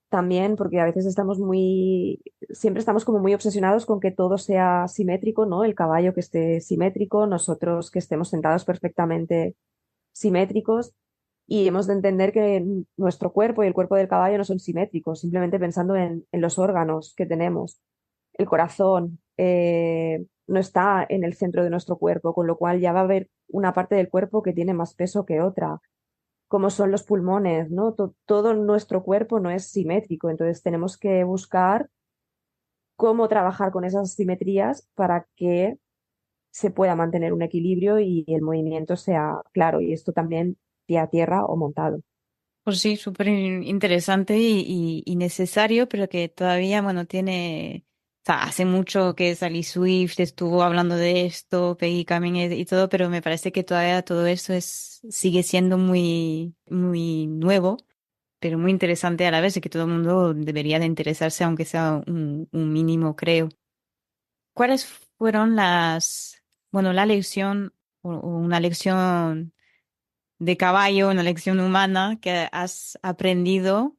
también, porque a veces siempre estamos como muy obsesionados con que todo sea simétrico, ¿no? El caballo que esté simétrico, nosotros que estemos sentados perfectamente simétricos, y hemos de entender que nuestro cuerpo y el cuerpo del caballo no son simétricos, simplemente pensando en los órganos que tenemos. El corazón no está en el centro de nuestro cuerpo, con lo cual ya va a haber una parte del cuerpo que tiene más peso que otra, como son los pulmones, ¿no? Todo nuestro cuerpo no es simétrico, entonces tenemos que buscar cómo trabajar con esas simetrías para que se pueda mantener un equilibrio y el movimiento sea claro, y esto también pie a tierra o montado. Pues sí, súper interesante y necesario, pero que todavía, bueno, tiene, o sea, hace mucho que Sally Swift estuvo hablando de esto, Peggy Cummings y todo, pero me parece que todavía todo eso sigue siendo muy, muy nuevo, pero muy interesante a la vez y que todo el mundo debería de interesarse, aunque sea un mínimo, creo. ¿Cuáles fueron bueno, la lección o una lección de caballo, una lección humana que has aprendido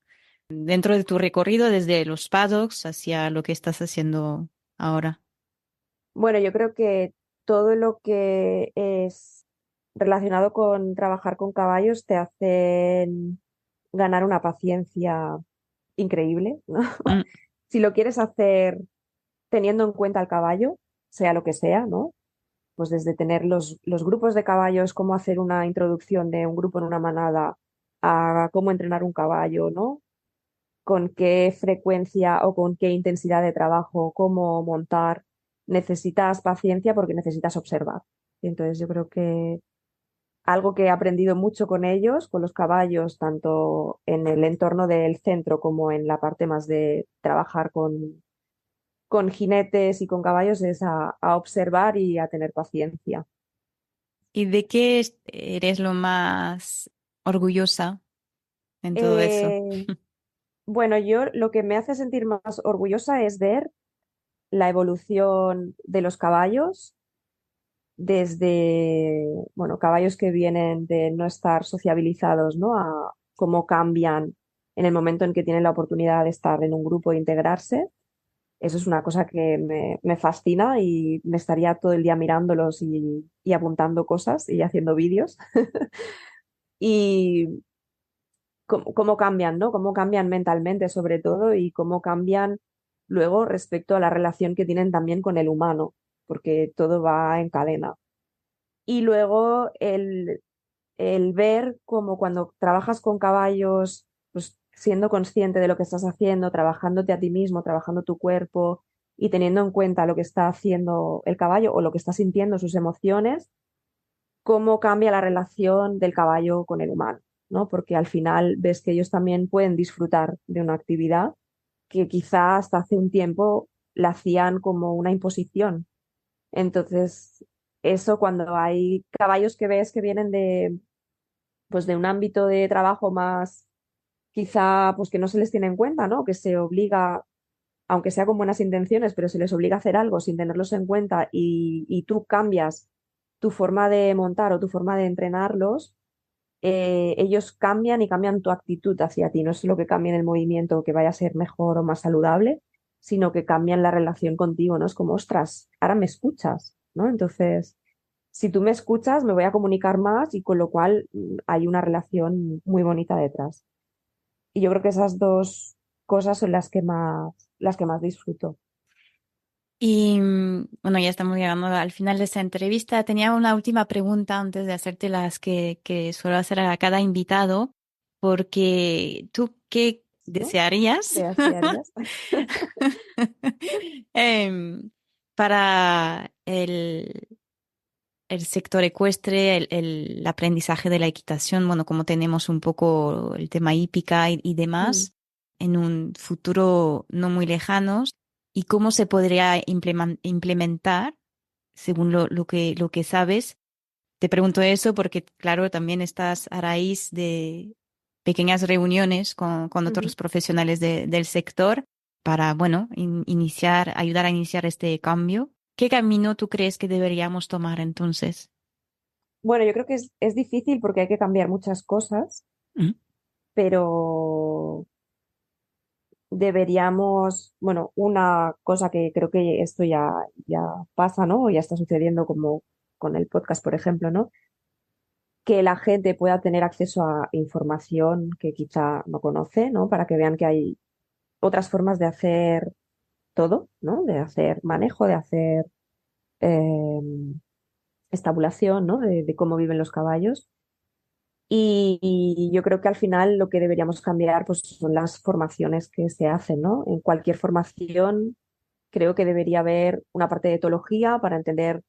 dentro de tu recorrido desde los paddocks hacia lo que estás haciendo ahora? Bueno, yo creo que todo lo que es relacionado con trabajar con caballos te hacen ganar una paciencia increíble, ¿no? Mm, Si lo quieres hacer teniendo en cuenta el caballo, sea lo que sea, ¿no? Pues desde tener los grupos de caballos, cómo hacer una introducción de un grupo en una manada, a cómo entrenar un caballo, ¿no? Con qué frecuencia o con qué intensidad de trabajo, cómo montar. Necesitas paciencia porque necesitas observar. Y entonces yo creo que algo que he aprendido mucho con ellos, con los caballos, tanto en el entorno del centro como en la parte más de trabajar con jinetes y con caballos, es a observar y a tener paciencia. ¿Y de qué eres lo más orgullosa en todo eso? Eh, bueno, yo lo que me hace sentir más orgullosa es ver la evolución de los caballos desde, bueno, caballos que vienen de no estar sociabilizados, ¿no? A cómo cambian en el momento en que tienen la oportunidad de estar en un grupo e integrarse. Eso es una cosa que me fascina y me estaría todo el día mirándolos y apuntando cosas y haciendo vídeos. Y cómo cambian, ¿no? Cómo cambian mentalmente sobre todo y cómo cambian luego respecto a la relación que tienen también con el humano, porque todo va en cadena. Y luego el ver cómo cuando trabajas con caballos, pues siendo consciente de lo que estás haciendo, trabajándote a ti mismo, trabajando tu cuerpo y teniendo en cuenta lo que está haciendo el caballo o lo que está sintiendo, sus emociones, cómo cambia la relación del caballo con el humano, ¿no? Porque al final ves que ellos también pueden disfrutar de una actividad que quizá hasta hace un tiempo la hacían como una imposición. Entonces, eso cuando hay caballos que ves que vienen de, pues de un ámbito de trabajo más, quizá, pues que no se les tiene en cuenta, ¿no? Que se obliga, aunque sea con buenas intenciones, pero se les obliga a hacer algo sin tenerlos en cuenta y tú cambias tu forma de montar o tu forma de entrenarlos, ellos cambian y cambian tu actitud hacia ti. No es lo que cambien el movimiento que vaya a ser mejor o más saludable, sino que cambian la relación contigo, ¿no? Es como, ostras, ahora me escuchas, ¿no? Entonces, si tú me escuchas, me voy a comunicar más y con lo cual hay una relación muy bonita detrás. Y yo creo que esas dos cosas son las que más disfruto. Y bueno, ya estamos llegando al final de esta entrevista. Tenía una última pregunta antes de hacerte las que suelo hacer a cada invitado, porque ¿tú qué ¿No? desearías ¿Desearías? em, para el sector ecuestre, el aprendizaje de la equitación? Bueno, como tenemos un poco el tema hípica y Mm. demás, en un futuro no muy lejano, y cómo se podría implementar según lo que sabes. Te pregunto eso porque, claro, también estás a raíz de pequeñas reuniones con Ujú. otros profesionales del sector para, bueno, iniciar, ayudar a iniciar este cambio. ¿Qué camino tú crees que deberíamos tomar entonces? Bueno, yo creo que es difícil porque hay que cambiar muchas cosas, Mm. pero deberíamos, bueno, una cosa que creo que esto ya pasa, ¿no? O ya está sucediendo como con el podcast, por ejemplo, ¿no? Que la gente pueda tener acceso a información que quizá no conoce, ¿no? Para que vean que hay otras formas de hacer todo, ¿no? De hacer manejo, de hacer eh, estabulación, ¿no? De cómo viven los caballos. Y yo creo que al final lo que deberíamos cambiar pues, son las formaciones que se hacen, ¿no? En cualquier formación creo que debería haber una parte de etología para entender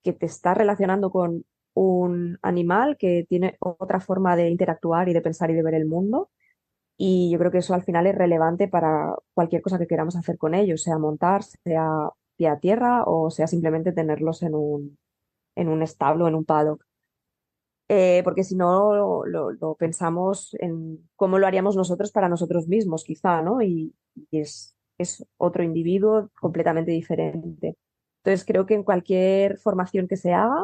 que te estás relacionando con un animal que tiene otra forma de interactuar y de pensar y de ver el mundo. Y yo creo que eso al final es relevante para cualquier cosa que queramos hacer con ellos, sea montar, sea pie a tierra o sea simplemente tenerlos en un establo, en un paddock. Porque si no lo pensamos en cómo lo haríamos nosotros para nosotros mismos, quizá, ¿no? Y es otro individuo completamente diferente. Entonces, creo que en cualquier formación que se haga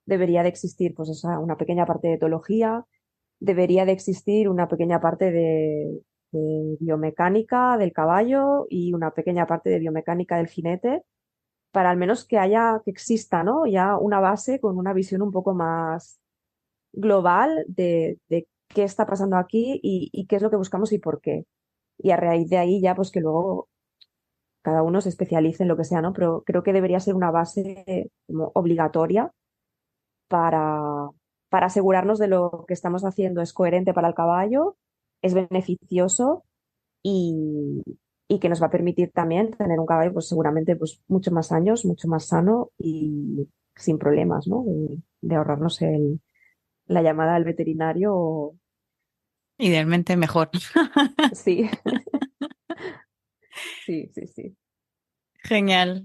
debería de existir, pues, una pequeña parte de etología, debería de existir una pequeña parte de biomecánica del caballo y una pequeña parte de biomecánica del jinete, para al menos que haya, que exista, ¿no? Ya una base con una visión un poco más global de qué está pasando aquí y qué es lo que buscamos y por qué. Y a raíz de ahí ya, pues que luego cada uno se especialice en lo que sea, ¿no? Pero creo que debería ser una base como obligatoria para, para asegurarnos de lo que estamos haciendo es coherente para el caballo, es beneficioso y, y que nos va a permitir también tener un caballo, pues seguramente pues, muchos más años, mucho más sano y sin problemas, ¿no? De ahorrarnos la llamada al veterinario. Idealmente mejor. Sí, sí, sí, sí. Genial.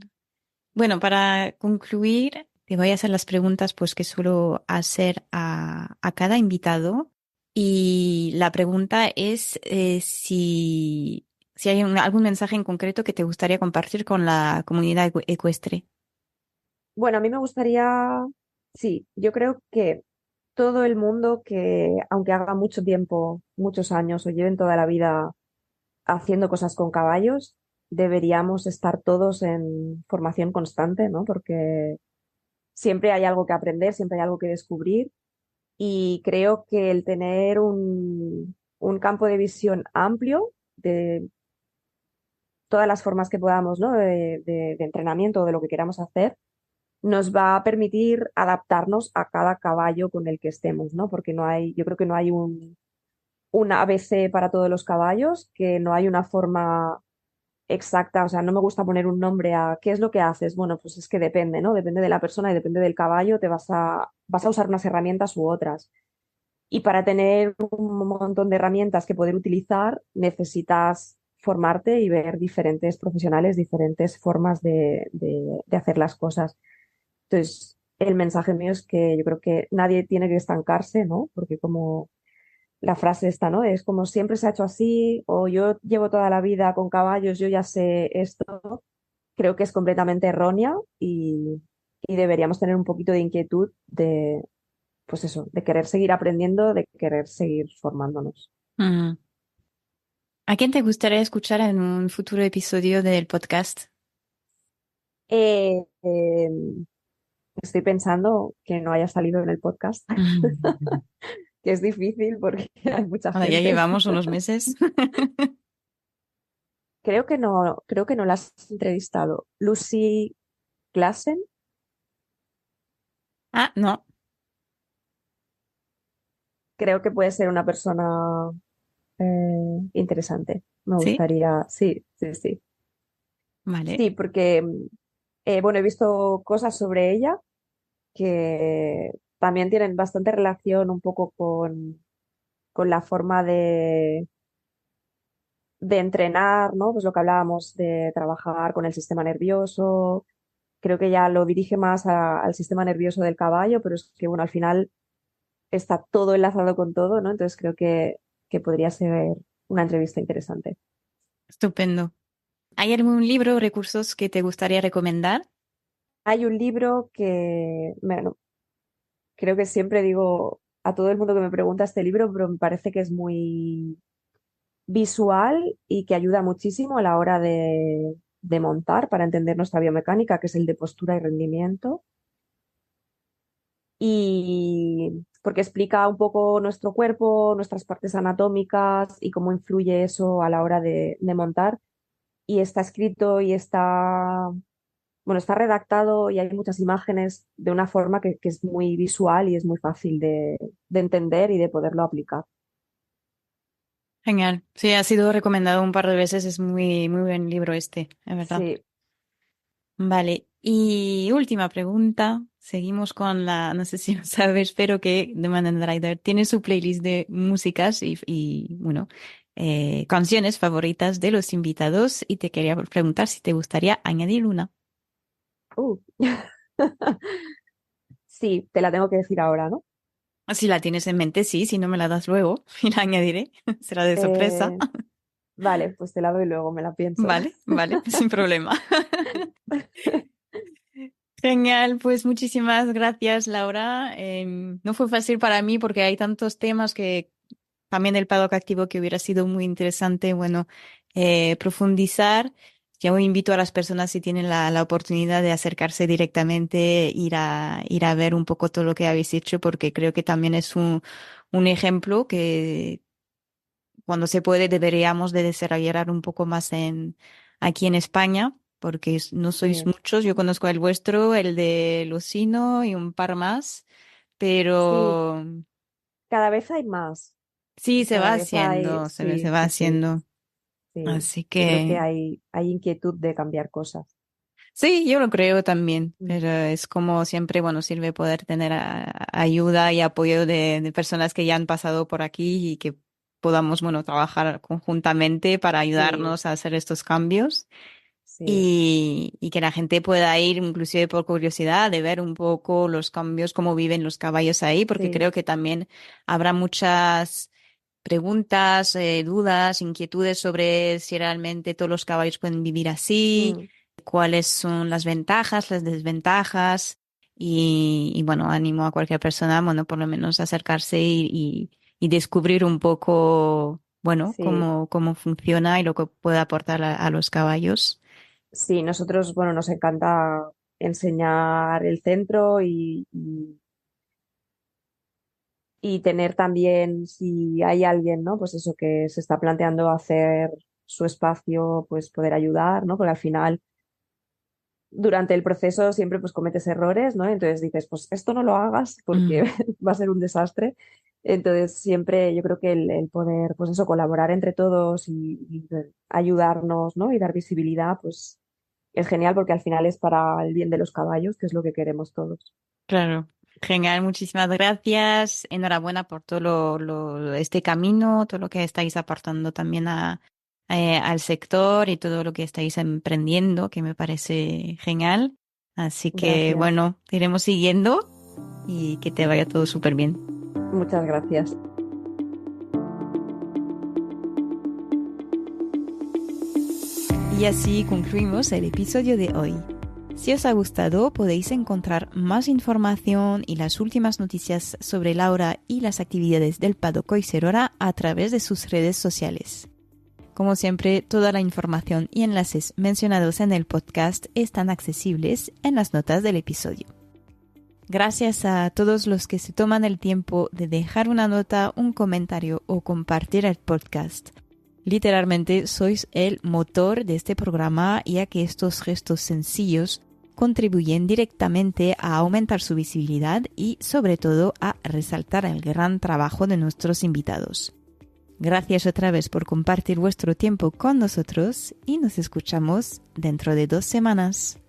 Bueno, para concluir, te voy a hacer las preguntas pues que suelo hacer a cada invitado. Y la pregunta es si hay algún mensaje en concreto que te gustaría compartir con la comunidad ecuestre. Bueno, a mí me gustaría, sí, yo creo que todo el mundo que, aunque haga mucho tiempo, muchos años o lleven toda la vida haciendo cosas con caballos, deberíamos estar todos en formación constante, ¿no? Porque siempre hay algo que aprender, siempre hay algo que descubrir y creo que el tener un campo de visión amplio de todas las formas que podamos, ¿no? De entrenamiento o de lo que queramos hacer nos va a permitir adaptarnos a cada caballo con el que estemos, ¿no? Porque no hay, yo creo que no hay un ABC para todos los caballos, que no hay una forma exacta, o sea, no me gusta poner un nombre a qué es lo que haces. Bueno, pues es que depende, ¿no? Depende de la persona y depende del caballo, vas a usar unas herramientas u otras. Y para tener un montón de herramientas que poder utilizar, necesitas formarte y ver diferentes profesionales, diferentes formas de hacer las cosas. Entonces, el mensaje mío es que yo creo que nadie tiene que estancarse, ¿no? Porque como la frase esta, ¿no? Es como siempre se ha hecho así, o yo llevo toda la vida con caballos, yo ya sé esto. Creo que es completamente errónea y deberíamos tener un poquito de inquietud de, pues eso, de querer seguir aprendiendo, de querer seguir formándonos. Mm. ¿A quién te gustaría escuchar en un futuro episodio del podcast? Eh, eh, Estoy pensando que no haya salido en el podcast, Mm. que es difícil porque hay mucha Bueno, ya gente. llevamos unos meses. Creo que no la has entrevistado. Lucy Klassen, Ah, no. creo que puede ser una persona interesante. Me ¿Sí? gustaría, sí, sí, sí. Vale. Sí, porque, bueno, he visto cosas sobre ella que también tienen bastante relación un poco con la forma de entrenar, ¿no? Pues lo que hablábamos de trabajar con el sistema nervioso. Creo que ya lo dirige más al sistema nervioso del caballo, pero es que, bueno, al final está todo enlazado con todo, ¿no? Entonces creo que podría ser una entrevista interesante. Estupendo. ¿Hay algún libro o recursos que te gustaría recomendar? Hay un libro que, bueno, creo que siempre digo a todo el mundo que me pregunta este libro, pero me parece que es muy visual y que ayuda muchísimo a la hora de montar para entender nuestra biomecánica, que es el de postura y rendimiento. Y porque explica un poco nuestro cuerpo, nuestras partes anatómicas y cómo influye eso a la hora de montar. Y está escrito y está, bueno, está redactado y hay muchas imágenes de una forma que es muy visual y es muy fácil de entender y de poderlo aplicar. Genial. Sí, ha sido recomendado un par de veces. Es muy, muy buen libro este, es verdad. Sí, Vale. Y última pregunta. Seguimos con no sé si lo sabes, pero que The Man and Rider tiene su playlist de músicas bueno, canciones favoritas de los invitados y te quería preguntar si te gustaría añadir una. uh. Sí, te la tengo que decir ahora, ¿no? Si la tienes en mente, sí, si no me la das luego y la añadiré. Será de sorpresa. Eh, vale, pues te la doy luego, me la pienso. Vale, vale, sin problema. Genial, pues muchísimas gracias, Laura. No fue fácil para mí porque hay tantos temas que también el paddock activo que hubiera sido muy interesante, bueno, profundizar. Yo invito a las personas si tienen la oportunidad de acercarse directamente, ir a ver un poco todo lo que habéis hecho, porque creo que también es un ejemplo que cuando se puede deberíamos de desarrollar un poco más aquí en España, porque no sois Sí, muchos. Yo conozco el vuestro, el de Lucino y un par más, sí, pero cada vez hay más. sí, se Cada va vez hay, haciendo, se sí, va sí, sí, haciendo. sí. Así Yo creo que que hay inquietud de cambiar cosas. sí, yo lo creo también, Mm. pero es como siempre, bueno, sirve poder tener ayuda y apoyo de personas que ya han pasado por aquí y que podamos, bueno, trabajar conjuntamente para Sí, ayudarnos a hacer estos cambios sí, y que la gente pueda ir, inclusive por curiosidad, de ver un poco los cambios, cómo viven los caballos ahí, porque sí, creo que también habrá muchas preguntas, dudas, inquietudes sobre si realmente todos los caballos pueden vivir así, mm, cuáles son las ventajas, las desventajas. Y bueno, animo a cualquier persona, bueno, por lo menos acercarse y descubrir un poco, bueno, sí. cómo funciona y lo que puede aportar a los caballos. Sí, nosotros, bueno, nos encanta enseñar el centro y tener también, si hay alguien, ¿no? Pues eso que se está planteando hacer su espacio, pues poder ayudar, ¿no? Porque al final, durante el proceso siempre pues cometes errores, ¿no? Entonces dices, pues esto no lo hagas porque Mm, va a ser un desastre. Entonces siempre yo creo que el poder, pues eso, colaborar entre todos y ayudarnos, ¿no? Y dar visibilidad, pues es genial porque al final es para el bien de los caballos, que es lo que queremos todos. claro. Genial, muchísimas gracias. Enhorabuena por todo este camino, todo lo que estáis aportando también al sector y todo lo que estáis emprendiendo, que me parece genial. Así que Gracias. bueno, iremos siguiendo y que te vaya todo súper bien. Muchas gracias. Y así concluimos el episodio de hoy. Si os ha gustado, podéis encontrar más información y las últimas noticias sobre Laura y las actividades del Paddock Collserola a través de sus redes sociales. Como siempre, toda la información y enlaces mencionados en el podcast están accesibles en las notas del episodio. Gracias a todos los que se toman el tiempo de dejar una nota, un comentario o compartir el podcast. Literalmente sois el motor de este programa, ya que estos gestos sencillos contribuyen directamente a aumentar su visibilidad y sobre todo a resaltar el gran trabajo de nuestros invitados. Gracias otra vez por compartir vuestro tiempo con nosotros y nos escuchamos dentro de 2 semanas.